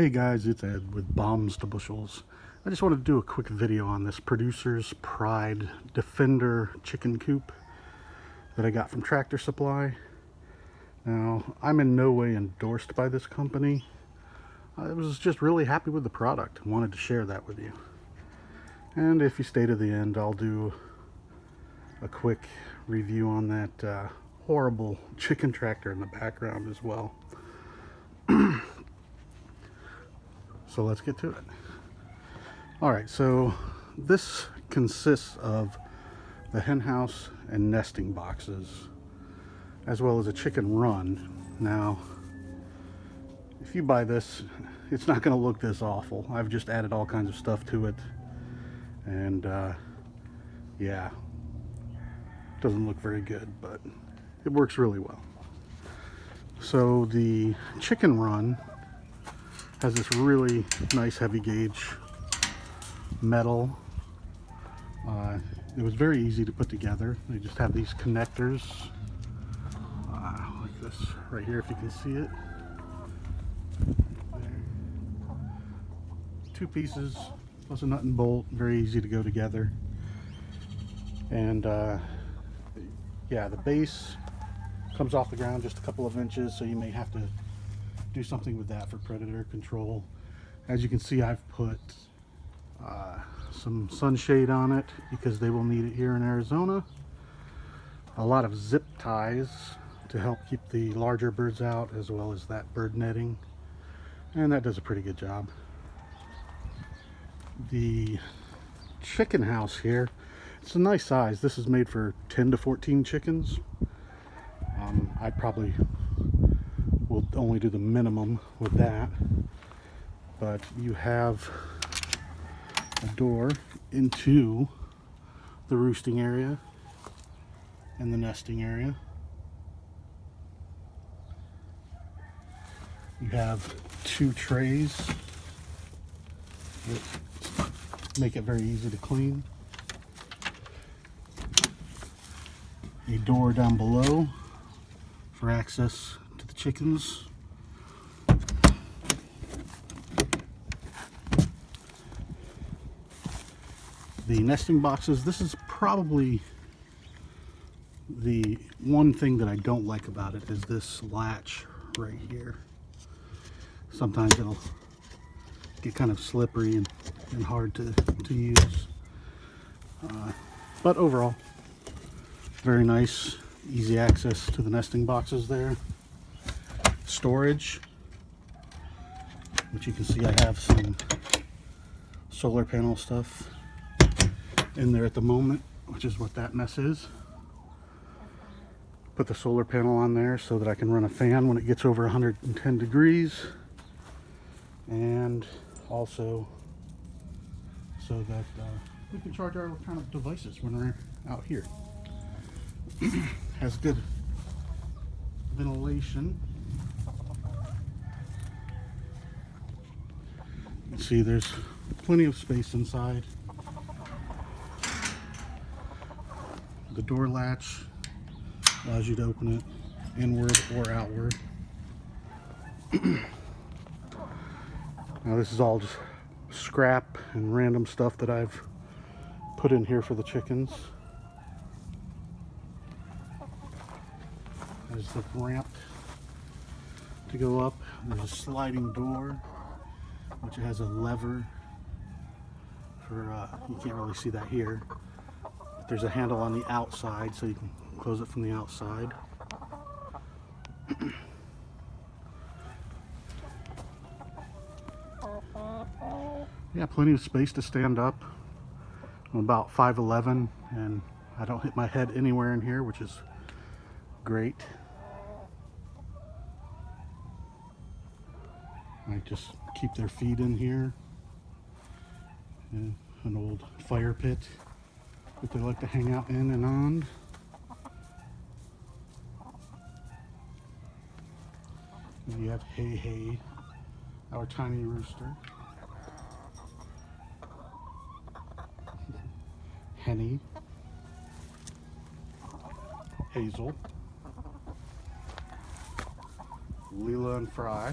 Hey guys, it's Ed with Bombs to Bushels. I just wanted to do a quick video on this Producer's Pride Defender chicken coop that I got from Tractor Supply. Now, I'm in no way endorsed by this company. I was just really happy with the product. Wanted to share that with you. And if you stay to the end, I'll do a quick review on that horrible chicken tractor in the background as well. So let's get to it. Alright, so this consists of the hen house and nesting boxes, as well as a chicken run. Now, if you buy this, it's not going to look this awful. I've just added all kinds of stuff to it, and yeah, it doesn't look very good, but it works really well. So the chicken run has this really nice heavy gauge metal. It was very easy to put together. They just have these connectors like this right here, if you can see it. There. Two pieces plus a nut and bolt, very easy to go together. And yeah, the base comes off the ground just a couple of inches, so you may have to do something with that for predator control. As you can see, I've put some sunshade on it because they will need it here in Arizona. A lot of zip ties to help keep the larger birds out, as well as that bird netting, and that does a pretty good job. The chicken house here, it's a nice size. This is made for 10 to 14 chickens. I probably will only do the minimum with that, but you have a door into the roosting area and the nesting area. You have two trays that make it very easy to clean. A door down below for access to the chickens. The nesting boxes, this is probably the one thing that I don't like about it, is this latch right here. Sometimes it'll get kind of slippery and hard to use. But overall, very nice, easy access to the nesting boxes there. Storage, which you can see I have some solar panel stuff in there at the moment, which is what that mess is. Put the solar panel on there so that I can run a fan when it gets over 110 degrees, and also so that we can charge our electronic devices when we're out here. Has good ventilation. You can see there's plenty of space inside. The door latch allows you to open it inward or outward. Now this is all just scrap and random stuff that I've put in here for the chickens. There's the ramp to go up. There's a sliding door, which has a lever for, you can't really see that here. There's a handle on the outside, so you can close it from the outside. Yeah, plenty of space to stand up. I'm about 5'11", and I don't hit my head anywhere in here, which is great. I just keep their feet in here. And an old fire pit that they like to hang out in and on. And you have Hey, our tiny rooster. Henny. Hazel. Leela and Fry.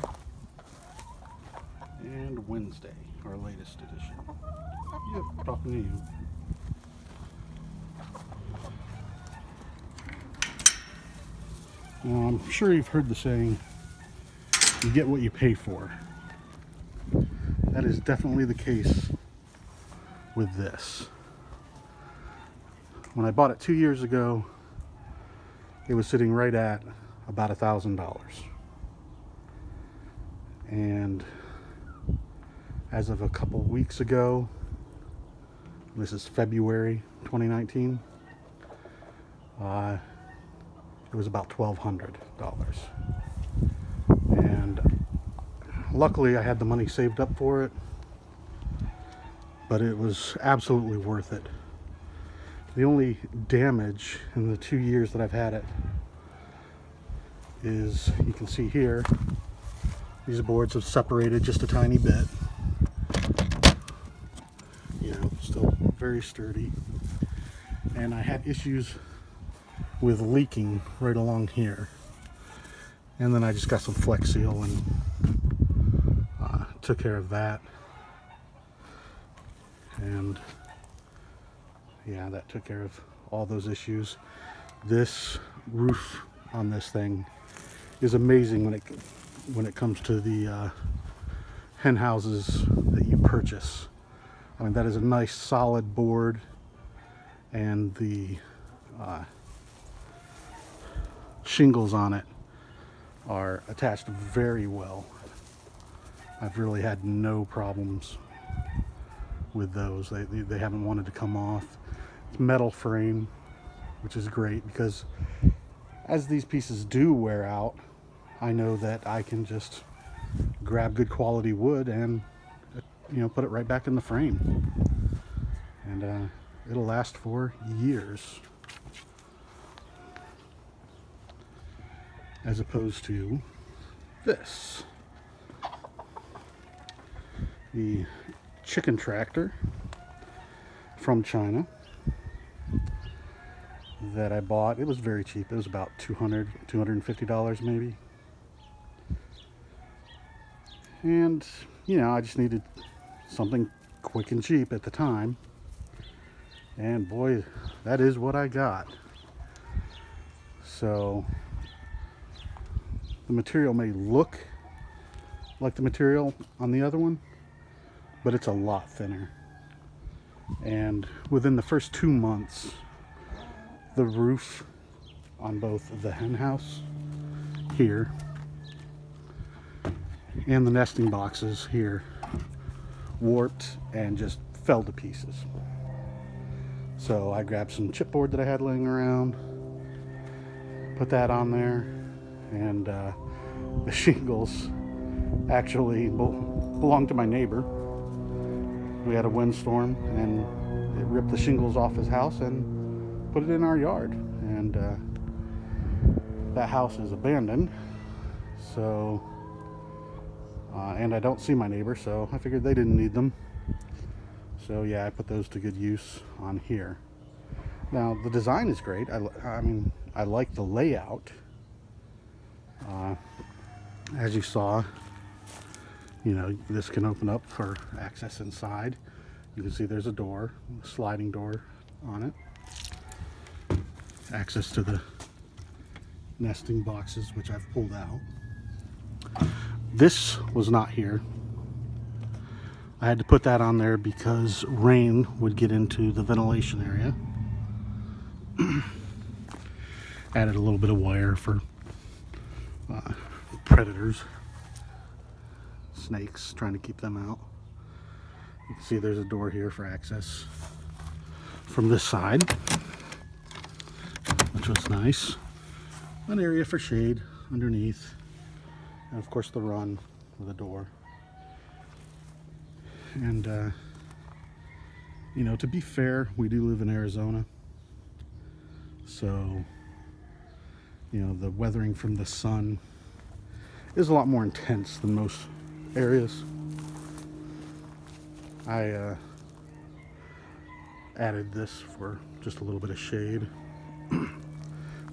and Wednesday, our latest edition. Yep, talking to you. Now, I'm sure you've heard the saying, you get what you pay for. That is definitely the case with this. When I bought it 2 years ago, it was sitting right at about $1,000. And as of a couple weeks ago, this is February 2019, it was about $1,200. And luckily I had the money saved up for it, but it was absolutely worth it. The only damage in the 2 years that I've had it is, you can see here, these boards have separated just a tiny bit. You know, still very sturdy. And I had issues with leaking right along here. And then I just got some Flex Seal and took care of that. And yeah, that took care of all those issues. This roof on this thing is amazing when it comes to the hen houses that you purchase. I mean, that is a nice solid board, and the shingles on it are attached very well. I've really had no problems with those. They haven't wanted to come off. It's metal frame, which is great, because as these pieces do wear out, I know that I can just grab good quality wood and put it right back in the frame, and it'll last for years, as opposed to this, the chicken tractor from China that I bought. It was very cheap. It was about $250 maybe. And I just needed something quick and cheap at the time, and boy, that is what I got. So the material may look like the material on the other one, but it's a lot thinner. And within the first 2 months, the roof on both the hen house here and the nesting boxes here warped and just fell to pieces. So I grabbed some chipboard that I had laying around, put that on there, and the shingles actually belonged to my neighbor. We had a windstorm and it ripped the shingles off his house and put it in our yard. And that house is abandoned, so and I don't see my neighbor, so I figured they didn't need them. So yeah, I put those to good use on here. Now the design is great. I mean, I like the layout. As you saw, this can open up for access inside. You can see there's a door, a sliding door on it. Access to the nesting boxes, which I've pulled out. This was not here. I had to put that on there because rain would get into the ventilation area. Added a little bit of wire for predators, snakes, trying to keep them out. You can see there's a door here for access from this side, which was nice. An area for shade underneath, and of course the run with a door. And to be fair, we do live in Arizona, so the weathering from the sun is a lot more intense than most areas. I added this for just a little bit of shade.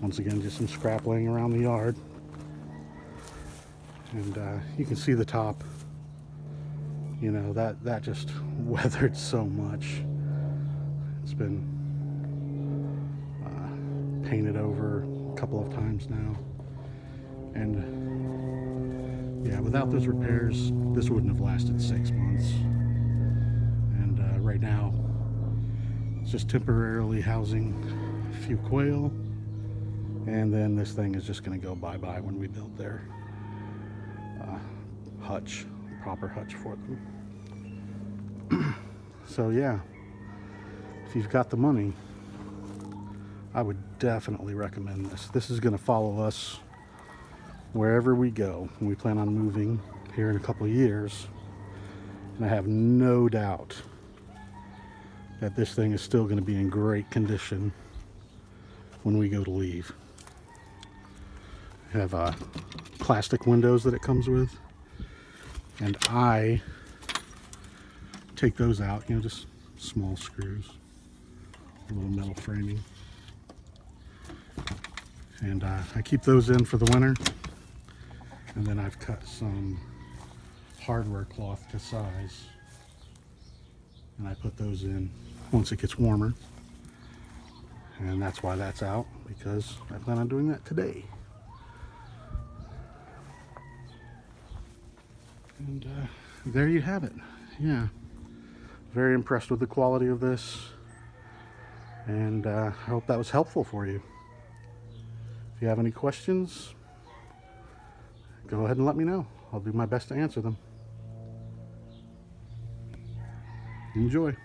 Once again, just some scrap laying around the yard. And you can see the top You know, that just weathered so much. It's been painted over a couple of times now. And yeah, without those repairs, this wouldn't have lasted 6 months. And right now, it's just temporarily housing a few quail. And then this thing is just going to go bye-bye when we build their hutch, proper hutch for them. So yeah, if you've got the money, I would definitely recommend this. This is going to follow us wherever we go. We plan on moving here in a couple of years, and I have no doubt that this thing is still going to be in great condition when we go to leave. I have plastic windows that it comes with, and I take those out, you know, just small screws, a little metal framing, and I keep those in for the winter. And then I've cut some hardware cloth to size, and I put those in once it gets warmer. And that's why that's out, because I plan on doing that today. And there you have it. Yeah, very impressed with the quality of this, and I hope that was helpful for you. If you have any questions, go ahead and let me know. I'll do my best to answer them. Enjoy.